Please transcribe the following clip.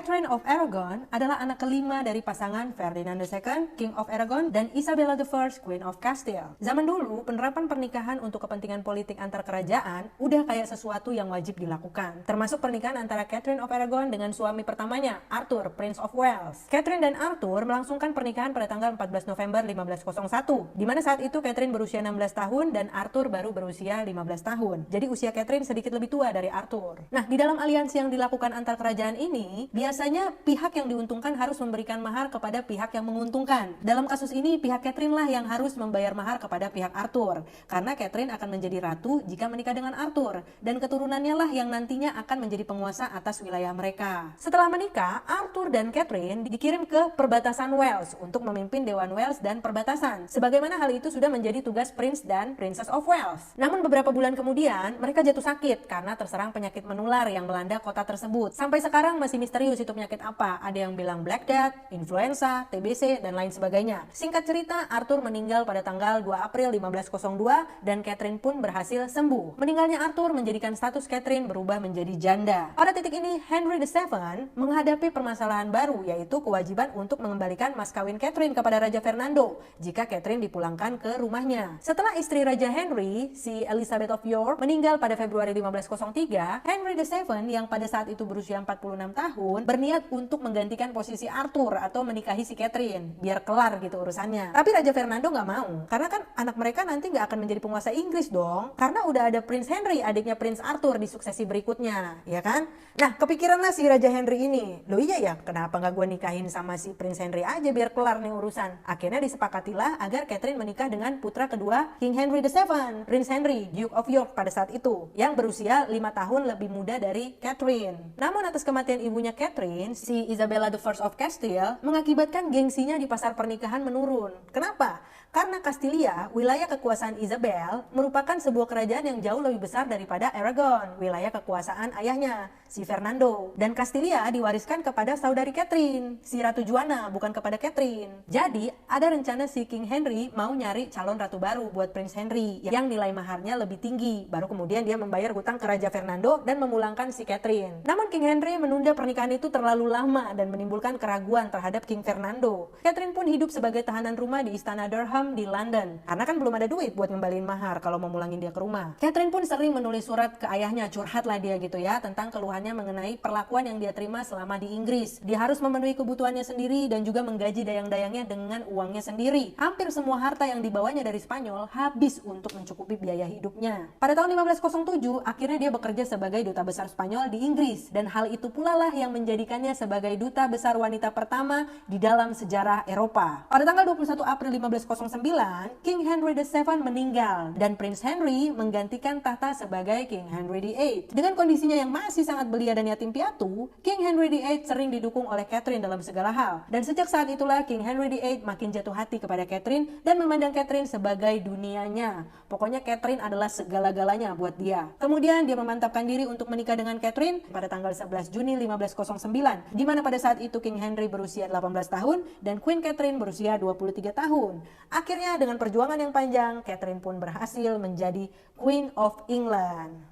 Catherine of Aragon adalah anak kelima dari pasangan Ferdinand II, King of Aragon, dan Isabella I, Queen of Castile. Zaman dulu, penerapan pernikahan untuk kepentingan politik antar kerajaan udah kayak sesuatu yang wajib dilakukan. Termasuk pernikahan antara Catherine of Aragon dengan suami pertamanya, Arthur, Prince of Wales. Catherine dan Arthur melangsungkan pernikahan pada tanggal 14 November 1501, di mana saat itu Catherine berusia 16 tahun dan Arthur baru berusia 15 tahun. Jadi usia Catherine sedikit lebih tua dari Arthur. Nah, di dalam aliansi yang dilakukan antar kerajaan ini, biasanya pihak yang diuntungkan harus memberikan mahar kepada pihak yang menguntungkan. Dalam kasus ini, pihak Catherine lah yang harus membayar mahar kepada pihak Arthur, karena Catherine akan menjadi ratu jika menikah dengan Arthur, dan keturunannya lah yang nantinya akan menjadi penguasa atas wilayah mereka. Setelah menikah, Arthur dan Catherine dikirim ke perbatasan Wales untuk memimpin Dewan Wales dan perbatasan, sebagaimana hal itu sudah menjadi tugas Prince dan Princess of Wales. Namun beberapa bulan kemudian, mereka jatuh sakit karena terserang penyakit menular yang melanda kota tersebut. Sampai sekarang masih misterius itu penyakit apa. Ada yang bilang Black Death, influenza, TBC, dan lain sebagainya. Singkat cerita, Arthur meninggal pada tanggal 2 April 1502 dan Catherine pun berhasil sembuh. Meninggalnya Arthur menjadikan status Catherine berubah menjadi janda. Pada titik ini, Henry VII menghadapi permasalahan baru, yaitu kewajiban untuk mengembalikan mas kawin Catherine kepada Raja Fernando jika Catherine dipulangkan ke rumahnya. Setelah istri Raja Henry, si Elizabeth of York, meninggal pada Februari 1503, Henry VII yang pada saat itu berusia 46 tahun berniat untuk menggantikan posisi Arthur atau menikahi si Catherine biar kelar gitu urusannya. Tapi Raja Fernando nggak mau, karena kan anak mereka nanti nggak akan menjadi penguasa Inggris dong, karena udah ada Prince Henry, adiknya Prince Arthur, di suksesi berikutnya, ya kan? Nah, kepikiranlah si Raja Henry ini, loh iya ya, kenapa nggak gue nikahin sama si Prince Henry aja biar kelar nih urusan. Akhirnya disepakatilah agar Catherine menikah dengan putra kedua King Henry VII, Prince Henry, Duke of York pada saat itu, yang berusia 5 tahun lebih muda dari Catherine. Namun atas kematian ibunya Catherine, si Isabella I of Castile, mengakibatkan gengsinya di pasar pernikahan menurun. Kenapa? Karena Castilia, wilayah kekuasaan Isabel, merupakan sebuah kerajaan yang jauh lebih besar daripada Aragon, wilayah kekuasaan ayahnya, si Fernando. Dan Castilia diwariskan kepada saudari Catherine, si Ratu Juana, bukan kepada Catherine. Jadi, ada rencana si King Henry mau nyari calon ratu baru buat Prince Henry, yang nilai maharnya lebih tinggi. Baru kemudian dia membayar hutang ke Raja Fernando dan memulangkan si Catherine. Namun King Henry menunda pernikahan itu terlalu lama dan menimbulkan keraguan terhadap King Fernando. Catherine pun hidup sebagai tahanan rumah di istana Durham di London, karena kan belum ada duit buat ngembaliin mahar kalau mau mulangin dia ke rumah. Catherine pun sering menulis surat ke ayahnya, curhat lah dia gitu ya, tentang keluhannya mengenai perlakuan yang dia terima selama di Inggris. Dia harus memenuhi kebutuhannya sendiri dan juga menggaji dayang-dayangnya dengan uangnya sendiri. Hampir semua harta yang dibawanya dari Spanyol habis untuk mencukupi biaya hidupnya. Pada tahun 1507, akhirnya dia bekerja sebagai duta besar Spanyol di Inggris, dan hal itu pula lah yang menjadikannya sebagai duta besar wanita pertama di dalam sejarah Eropa. Pada tanggal 21 April 1509, King Henry VII meninggal dan Prince Henry menggantikan tahta sebagai King Henry VIII. Dengan kondisinya yang masih sangat belia dan yatim piatu, King Henry VIII sering didukung oleh Catherine dalam segala hal. Dan sejak saat itulah King Henry VIII makin jatuh hati kepada Catherine dan memandang Catherine sebagai dunianya. Pokoknya Catherine adalah segala-galanya buat dia. Kemudian dia memantapkan diri untuk menikah dengan Catherine pada tanggal 11 Juni 1509, di mana pada saat itu King Henry berusia 18 tahun dan Queen Catherine berusia 23 tahun. Akhirnya dengan perjuangan yang panjang, Catherine pun berhasil menjadi Queen of England.